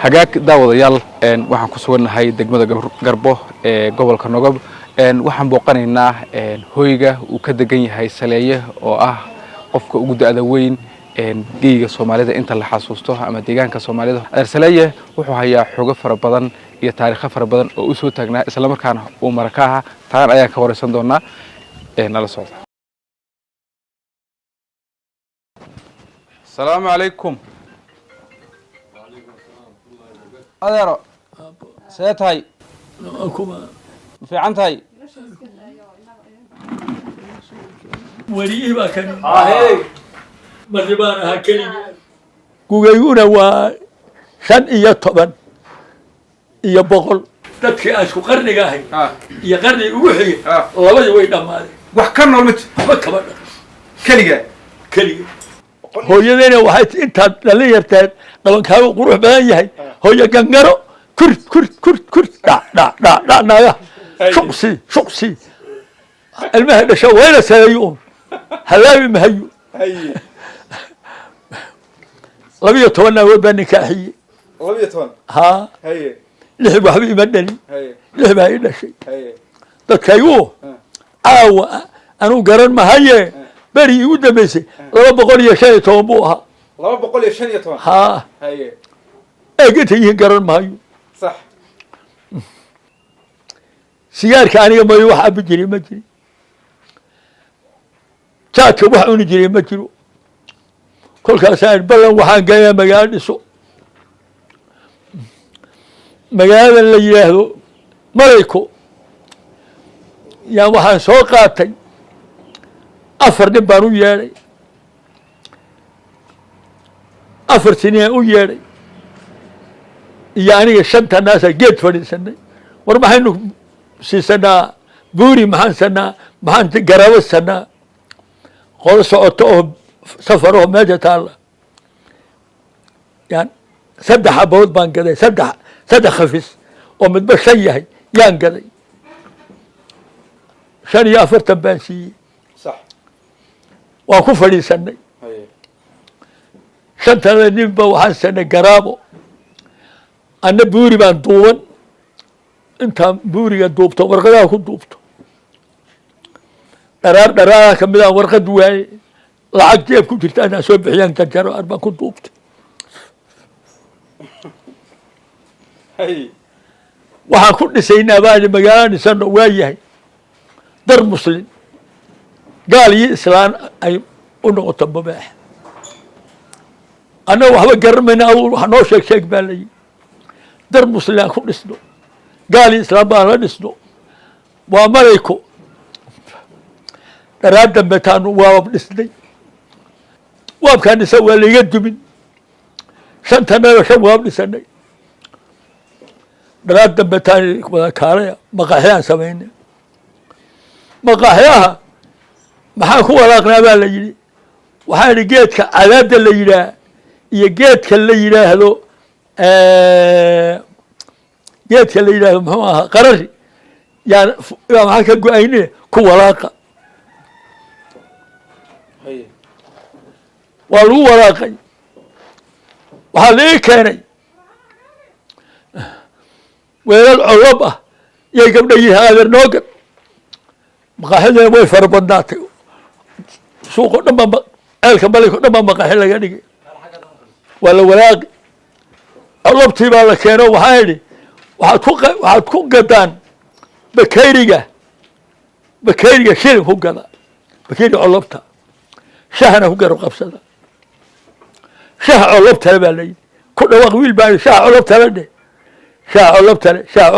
hagaag daawadayaal waxaan ku suganahay degmada Garbo ee gobolka Nogob waxaan booqanaynaa hoyga uu ka degan yahay Saleeye oo ah qofka ugu da'da weyn geeyiga Soomaalida inta la xasuusto ama deegaanka Soomaalida Saleeye wuxuu hayaa xogo fara badan iyo taariikh fara badan oo u soo taagnaa isla markaana uu markaa taan ayaa ka wareysan doona nala socda. السلام عليكم. أدرى سيتهاي في عنتهاي وليه ما كان مربانا هكذا كوجيونا وشن يطبن يبقول تدخل أشكو قرني جاهي يقرني وحي الله يوين دماري وحكمنا المت بكبر كلية هو يدينا واحد أنت اللي يرتاد لما كانوا قروح بياهي هو يجنجرو كرت لا شخصي المهد شوينا سيوم هلاوي مهيو لم يتوانا وبني كاحي لم يتوانا ها هي لحب حبيب مدني لحب هاي شيء تكيوه أنا قرن ما هي بري يود بس لا بقول يا شيء توبوها لا بقول يا شيء توبوها ها هي أجت هي قرن ما هي صح سيار كان يوم يروح بجري ما جري شاك وحون جري ما جرو كل كاسان بلن وحان جاي مجال سو مجال اللي يهدو ملكو يا وحان سوقاتي أفر بانو ياري أفر سنين وياري يعني شنت الناس جيت فرد سنة ورما هنو سي سنة بوري محن سنة محن قراوة سنة قول سعوتوه سفروه ماجة الله يعني سدح أبوض بان كذا سدح خفيس ومتبشيه يان كذا شان يافر تبانسي صح وكفري سنة شنتنا نبا وحن سنة قرابو أنا بوري بان دوون أنت بوري دوبته ورقة كنت دوبته درار كمدا ورقة دواي لعق جيب كنت أنا سوي حيان تجارو أربعة كنت دوبته هي وحن كل سينا بعد مجال سنة وايهي در مسلم قال لي إسلام أي أنه طبباح أنا وحب قرمنا أول حنوشك شيك بالي در مسلم كل اسمه قال لي إسلام بارا نسنو وملكو راد بتانو واب نسني واب كان يسوي اللي يد من شنتنا وشواب نسني راد بتاني كاريا مقاحيان سميني مقاحياها maxaa ku walaaqnaa baa la yidhi waxaa yidhi geedka cadaadda la yidhaah iyo geedka la yidhaahdo muxuu ahaa qarari yaa maxaa ka go-ayne ku walaaqa waa lagu walaaqay waxaa laii keenay weelal colob ah yay gabdha yihi adeer noogan maqaaxidana way fara badnaatay suuqo dhan baa ceelka maliko dhan baa maqaaxi laga dhigay waa la walaaqi colobtii baa la keeno waxaa idhi waxaad ku gadaan bakayriga shilin ku gada bakayriga colobta shahana ku garab qabsada shaha colobtale baa layidhi ku dhawaaq wiil baa shaha colobtale dheh shaha colobtale saas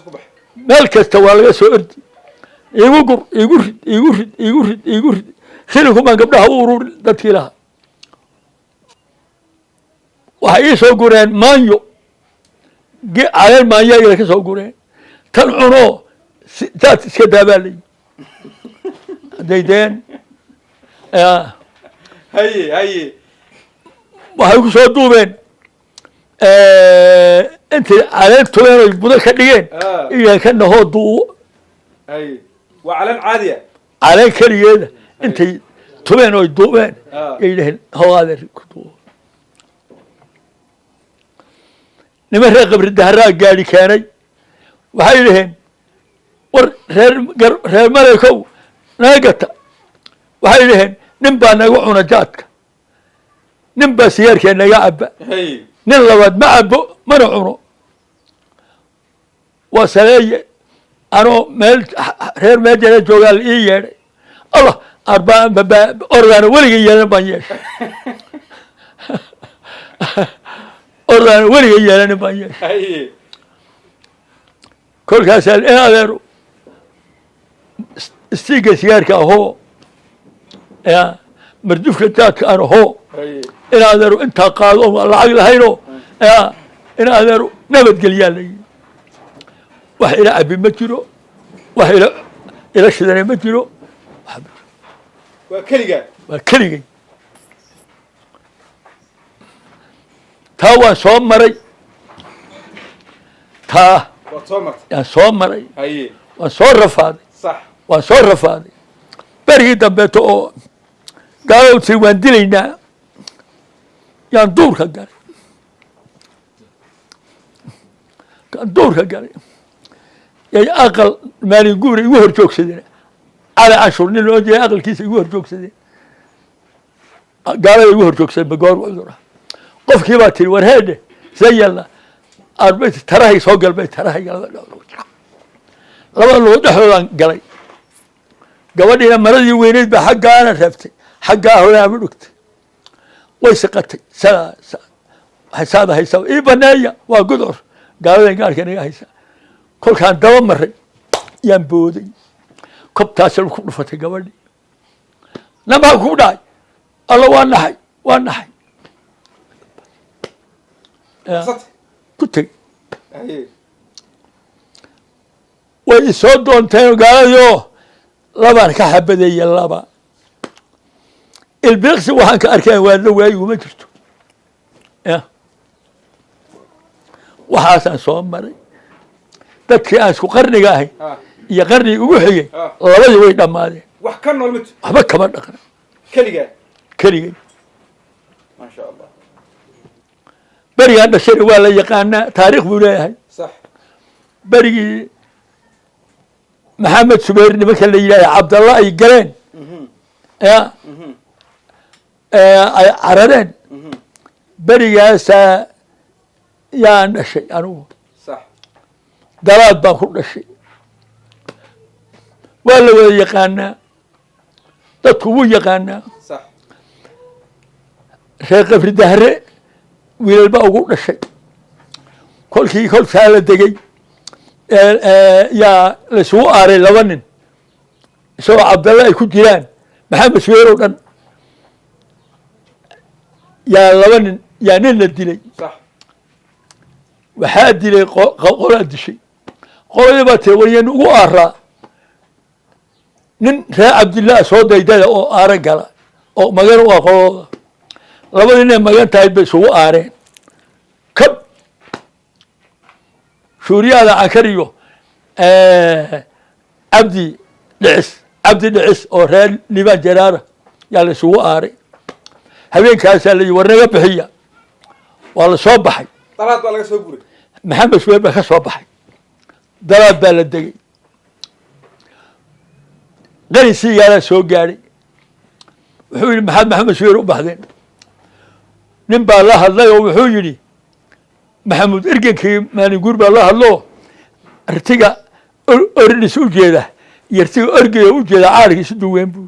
ku bax meel kasta waa laga soo ordi igu rid shilinku gabdhaha u ururi dadkii lahaa waxay ii soo gureen maanyo caleen maanyo ayada ka soo gureen tan cunoo saad iska daabaa layi hadday deen haye waxay ku soo duubeen intay caleen tubeen oy budo ka dhigeen iyo ka nahoo duubo وعلن عادية علن كلية أنت تبين أو دوبين يلهن هو هذا الكتب niman reer qabri daharaa gaadhi keenay waxay dhaheen war reer maraykow naga gata waxay dhaheen nin baa naga cuna jaadka nin baa sigaarkee naga caba nin labaad ma cabo mana cuno waa saleeye anoo meel reer meejana joogaa la ii yeedhay allah ordaana weliga yeelan baan yeeshay ordaana weliga yeelanin baan yeeshay kolkaasaa in adeero istiiga sigaarka ahoo ya mardufka jaadka aan ahoo in adeero intaa qaado oo lacag lahaynoo ya in adeero nabadgelyaa la yidhi wax ila cabi ma jiro wax ila shidana ma jiro waa keligaa waa keligay taa waan soo maray taa waad soo martay yaan soo maray haye waan soo rafaaday sax waan soo rafaaday berigii dambeeto oo gaalowtii waan dilaynaa yaan duurka galay duurka galay yay aqal maalin guura igu hor joogsadeen cali cashur nin loo jeeday aqalkiisa igu hor joogsadeen gaalada igu hor joogsadeen bagoor cudura qofkii baa tiri war heedhe see yeelna arbay tarahay soo galbay tarahay laba lugood dhexdoodaan galay gabadhiina maradii weyneyd baa xaggaana reebtay xaggaa horaama dhugtay way siqatay saada haysaa ii baneeya waa gudcur gaaladan gaarka naga haysaa kolkaan daba maray yaan booday kobtaasal ku dhufatay gabadhii namaa ku dhacay alla waa naxay waa naxay ku tegey way isoo doonteen gaaladii oo labaan ka xabadeeye laba ilbiiqsi waxaan ka arkay waadla waayiguma jirto ya waxaasaan soo maray dadkii aan isku qarniga ahay iyo qarnigii ugu xigay labadii way dhammaadeen wax ka nool mid waxba kama dhaqna keligaa keligay maasha allah berigaan dhashayna waa la yaqaanaa taariikh buu leeyahay sax berigii maxamed subayr nimanka la yidhahda cabdallah ay galeen ya ay carareen berigaasaa yaan dhashay anigu sax dalaad baan ku dhashay waa la wada yaqaanaa dadku wuu yaqaanaa sax reer qabri dahre wiilal baa ugu dhashay kolkaa la degey yaa laisugu aaray laba nin isagoo cabdalle ay ku jiraan maxamed suweer oo dhan yaa laba nin yaa nin la dilay sax waxaa dilay qolaa dishay qoladii baa tiri waryan ugu aaraa nin reer cabdillah soo daydada oo aara gala oo magan u ah qoladooda labadii inay magan tahay bay isugu aareen kab shuuriyaada cankariyo cabdi dhicis oo reer liibaan jaraara yaa la isugu aaray habeenkaasaa la yii war naga bixiya waa la soo baxay dalaad baa laga soo guray maxamed suweer baa ka soo baxay dalaad baa la degey qani siigaalaa soo gaadhay wuxuu yidhi maxaad maxamed suweer u baxdeen nin baa la hadlay oo wuxuu yidhi maxamuud ergenkii maalin guur baa la hadloo artiga ordhis u jeeda iyo artiga orgey u jeeda caarkiisu duween buu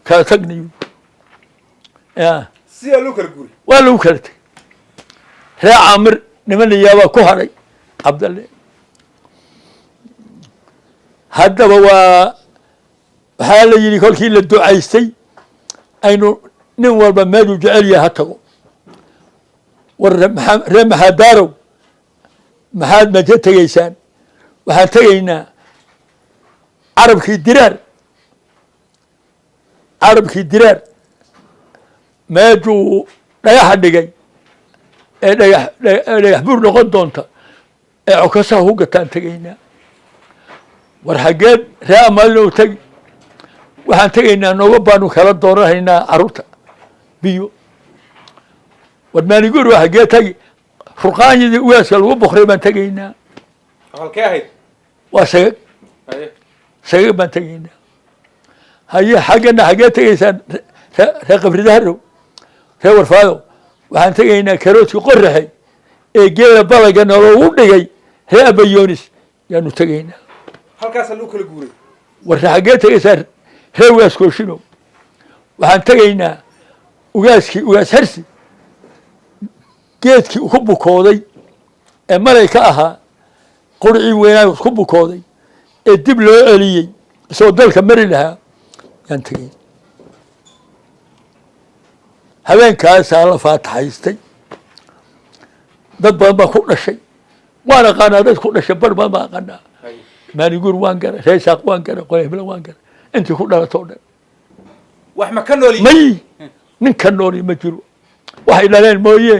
kala tagnayu ya sidaa loo kala guray waa lagu kala tegey reer caamir niman yaabaa ku hadhay cabdalle haddaba waxaa la yidhi kolkii la ducaystay aynu nin walba meeluu jecel yahay ha tago war reer maxaadaarow maxaad maja tegaysaan waxaan tegaynaa carabkii diraar meejuu dhagaxa dhigay ee dhagax buur noqon doonta ee cokasaha ku gataan tegaynaa war xaggeed ree amaadina u tegi waxaan tegaynaa nooga baanu kala dooranaynaa carruurta biyo ورمان يقول واحد جاتي فرقان يدي وياسل وبخري ما تجينا halkee وسيق ahayd سيق ما تجينا هي حاجنا حاجات إنسان ثقف ظهره ثور فاضو وعن تجينا كروت يقرحي جيل بلغ أنه ودقي هي أبي يونس يعني تجينا halkaas loo kala guuray والحاجات إنسان هي وياسكو شنو وعن تجينا وياسكي وياس هرسي geedkii ku bukooday ee malayka ahaa qurcii weynaa ku bukooday ee dib loo celiyey soo dalka mari lahaa yaan tagay habeenkaasaa la faataxaystay dad badan baa ku dhashay waan aqaanaa dad ku dhashay bar badan baa aqaanaa maaniguur waan gara reesaaq waan gara qoyhebla waan gara intii ku dhalatoo dhan wax ma ka nooli may nin ka nooli ma jiro waxay dhaleen mooye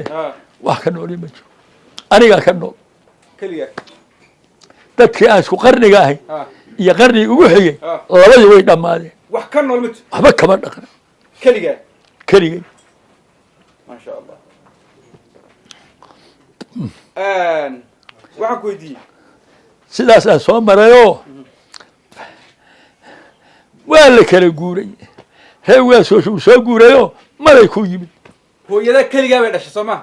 wax ka nooli ma jiro anigaa ka nool kaliya dadkii aan isku qarniga ahay iyo qarnigii ugu xigay labadii way dhammaadeen wax ka nool mid waxba kama dhaqna kaliya keligay ma sha Allah waxaan ku weydiiyey sidaas aan soo marayoo waa la kala guuray reer waa soo guurayoo malay ku yimid hooyada kaliya bay dhashay Soomaa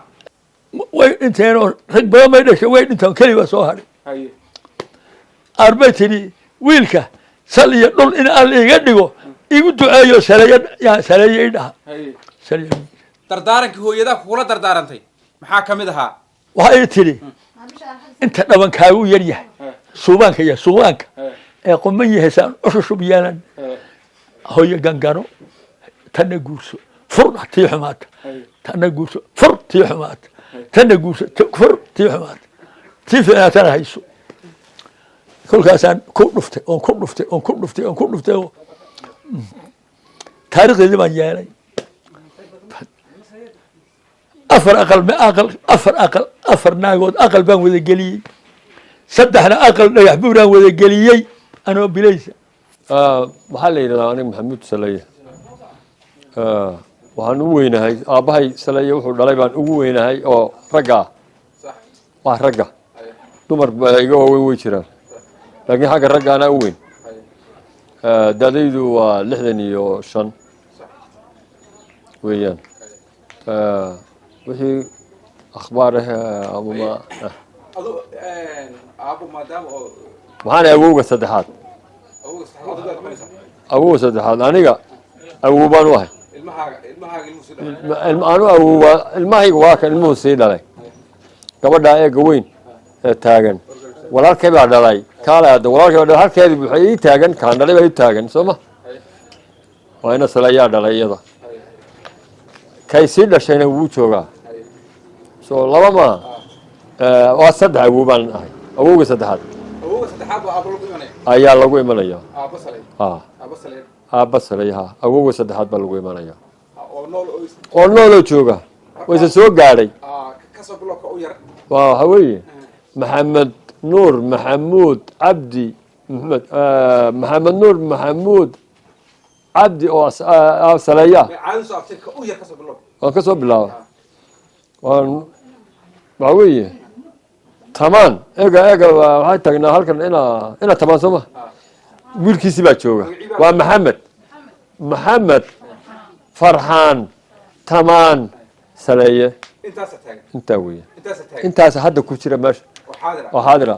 way dhinteenoo rag badan bay dhashay way dhintaan keligaa soo hadhay haye arbay tidhi wiilka sal iyo dhul in alla iga dhigo igu duceeyo saleeye i dhaha haye dardaarankii hooyada kula dardaarantay maxaa ka mid ahaa waxay tidhi inta dhabankaagu yar yahay suubaanka iyo suubaanka ee quman yahaysaan ushusub yeelan hooyo gangano tanna guurso furdha tii xumaata tanna guurso fur tii xumaata tanna guurso fur tii xumaata tii fiicnaatana hayso kolkaasaan ku dhuftay oon ku dhuftay oon ku dhuftay oon ku dhuftay oo taariikhdeedii baan yeelay afar naagood aqal baan wada geliyey saddexna aqal dhagax buuraan wada geliyey anoo bilaysa waxaa la yidhahdaa aniga maxamuud saleye waxaan u weynahay aabbahay saleye wuxuu dhalay baan ugu weynahay oo ragga ah waa ragga dumar baa iga waaweyn way jiraan laakiin xagga ragga anaa u weyn daadaydu waa 65 weeyaan wixii akhbaar ama aabo maadaama oo waxaan awowga saddexaad awowga saddexaad aniga awow baan u ahay ilmahayga waa kan ilmuhu sii dhalay gabadhaa eega weyn ee taagan walaalkay baa dhalay kaale hadda walaalkay baa dhalay halkeedii waxay ii taagan kaan dhalay baa ii taagan soo ma waa ina salayaa dhalay iyada kay sii dhashayna wuu joogaa soo laba maaha waa saddex awow baan ahay awowga saddexaad ayaa lagu imanaya aabba salay ha awowga saddexaad baa lagu imanaya oo nooloo jooga wayse soo gaadhay waa waxa weeye maxamed nuur maxamuud cabdi maxamed nuur maxamuud cabdi oo saleeya waan ka soo bilaaba waan waxa weeye tamaan eega waxay tagnaa halkan ina tamaan soo ma wiilkiisii baa jooga waa maxamed farxaan tamaan saleeye intaa weeye intaas hadda ku jira meesha oo xaadira